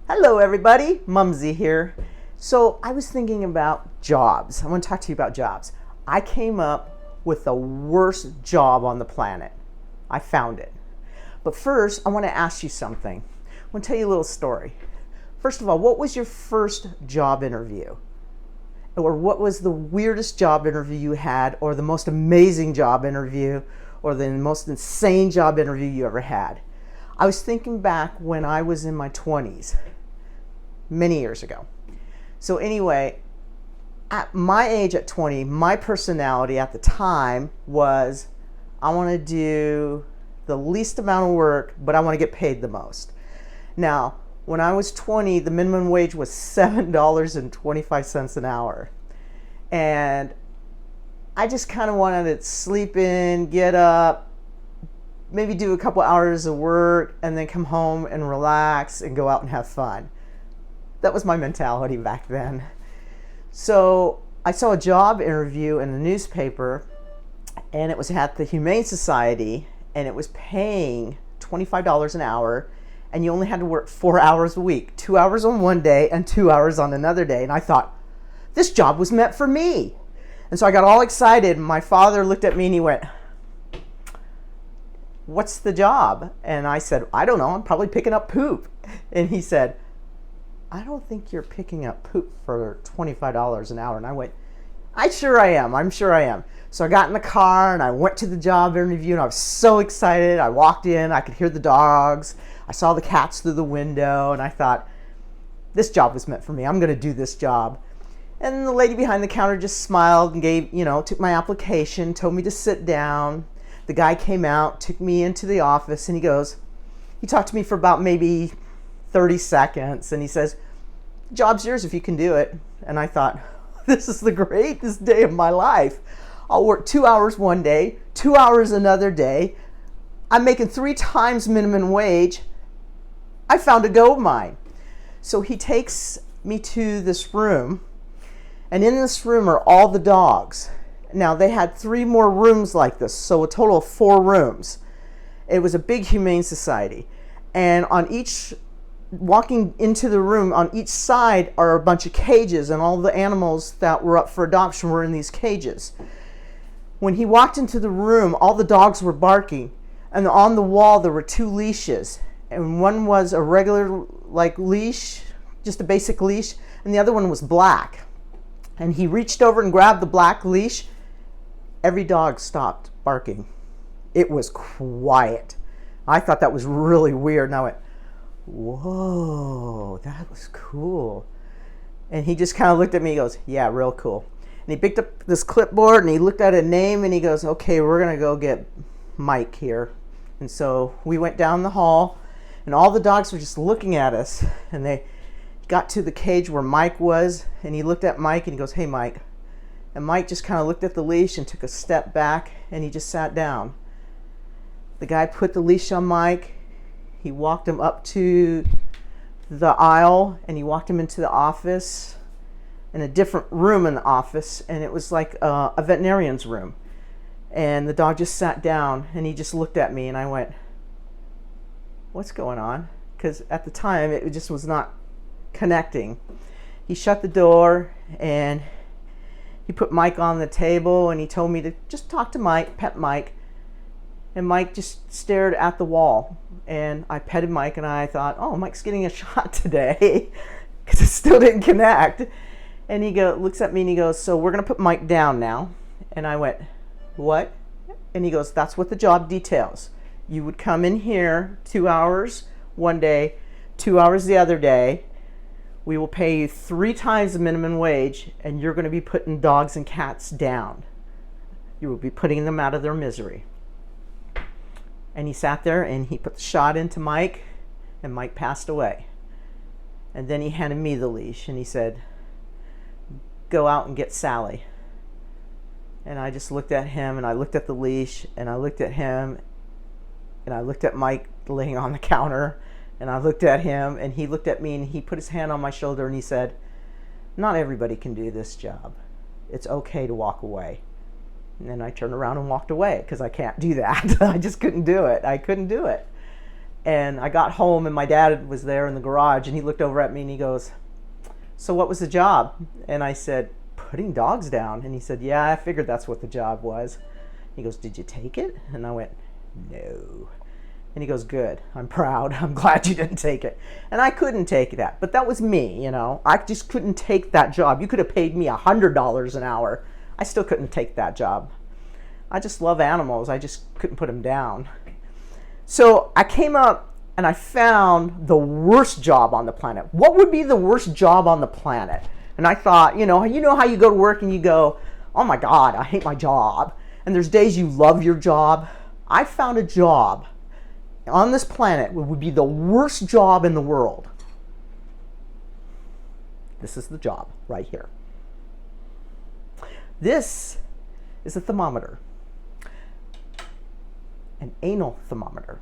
Hello everybody, Mumsy here. So I was thinking about jobs. I want to talk to you about jobs. I came up with the worst job on the planet. I found it. But first, I want to ask you something. I want to tell you a little story. First of all, what was your first job interview? Or what was the weirdest job interview you had, or the most amazing job interview, or the most insane job interview you ever had? I was thinking back when I was in my 20s, many years ago. So anyway, at my age at 20, my personality at the time was I want to do the least amount of work, but I want to get paid the most. Now, when I was 20, the minimum wage was $7.25 an hour. And I just kind of wanted to sleep in, get up, maybe do a couple hours of work, and then come home and relax and go out and have fun. That was my mentality back then. So I saw a job interview in the newspaper, and it was at the Humane Society, and it was paying $25 an hour, and you only had to work 4 hours a week, 2 hours on one day and 2 hours on another day. And I thought, this job was meant for me. And so I got all excited. My father looked at me and he went, "What's the job?" And I said, "I don't know, I'm probably picking up poop." And he said, "I don't think you're picking up poop for $25 an hour." And I went, I'm sure I am. So I got in the car and I went to the job interview, and I was so excited. I walked in, I could hear the dogs, I saw the cats through the window, and I thought, this job was meant for me. I'm gonna do this job. And the lady behind the counter just smiled and took my application, told me to sit down. The guy came out, took me into the office, and he talked to me for about maybe 30 seconds, and he says, "Job's yours if you can do it." And I thought, this is the greatest day of my life. I'll work 2 hours one day, 2 hours another day. I'm making 3 times minimum wage. I found a gold mine. So he takes me to this room, and in this room are all the dogs. Now, they had 3 more rooms like this, so a total of 4 rooms. It was a big Humane Society. And walking into the room, on each side are a bunch of cages, and all the animals that were up for adoption were in these cages. When he walked into the room, all the dogs were barking, and on the wall there were 2 leashes, and one was a regular leash, just a basic leash, and the other one was black. And he reached over and grabbed the black leash. Every dog stopped barking. It was quiet. I thought that was really weird, and I went, whoa, that was cool. And he just kind of looked at me, he goes, "Yeah, real cool." And he picked up this clipboard and he looked at a name and he goes, "Okay, we're gonna go get Mike here." And so we went down the hall, and all the dogs were just looking at us, and they got to the cage where Mike was, and he looked at Mike and he goes, "Hey, Mike." And Mike just kind of looked at the leash and took a step back, and he just sat down. The guy put the leash on Mike. He walked him up to the aisle, and he walked him into the office, in a different room in the office, and it was like a veterinarian's room. And the dog just sat down, and he just looked at me, and I went, what's going on? Because at the time, it just was not connecting. He shut the door, and he put Mike on the table, and he told me to just talk to Mike, pet Mike. And Mike just stared at the wall. And I petted Mike, and I thought, oh, Mike's getting a shot today, because it still didn't connect. And he looks at me and he goes, "So we're going to put Mike down now." And I went, "What?" And he goes, "That's what the job details. You would come in here 2 hours one day, 2 hours the other day. We will pay you 3 times the minimum wage, and you're going to be putting dogs and cats down. You will be putting them out of their misery." And he sat there and he put the shot into Mike, and Mike passed away. And then he handed me the leash and he said, "Go out and get Sally." And I just looked at him, and I looked at the leash, and I looked at him, and I looked at Mike laying on the counter, and I looked at him, and he looked at me, and he put his hand on my shoulder and he said, "Not everybody can do this job. It's okay to walk away." And then I turned around and walked away, because I can't do that. I just couldn't do it. I couldn't do it. And I got home and my dad was there in the garage and he looked over at me and he goes, "So what was the job?" And I said, "Putting dogs down." And he said, "Yeah, I figured that's what the job was." He goes, "Did you take it?" And I went, "No." And he goes, "Good. I'm proud. I'm glad you didn't take it." And I couldn't take that. But that was me, you know. I just couldn't take that job. You could have paid me $100 an hour. I still couldn't take that job. I just love animals. I just couldn't put them down. So I came up and I found the worst job on the planet. What would be the worst job on the planet? And I thought, you know how you go to work and you go, "Oh my God, I hate my job." And there's days you love your job. I found a job on this planet that would be the worst job in the world. This is the job right here. This is a thermometer, an anal thermometer.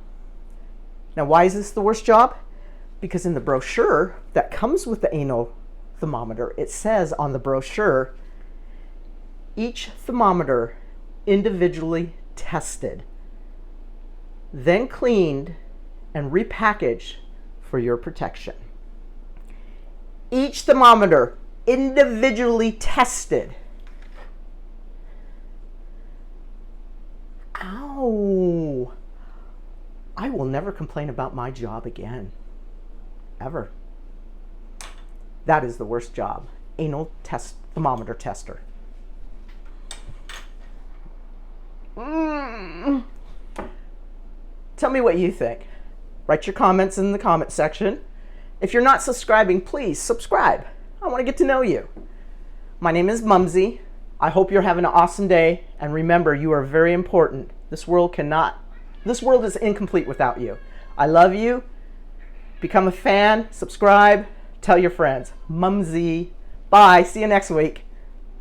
Now, why is this the worst job? Because in the brochure that comes with the anal thermometer, it says on the brochure, each thermometer individually tested, then cleaned and repackaged for your protection. Each thermometer individually tested. Ow. I will never complain about my job again. Ever. That is the worst job. Anal thermometer tester. Tell me what you think. Write your comments in the comment section. If you're not subscribing, please subscribe. I want to get to know you. My name is Mumsy. I hope you're having an awesome day. And remember, you are very important. This world is incomplete without you. I love you. Become a fan. Subscribe. Tell your friends. Mumsy. Bye. See you next week.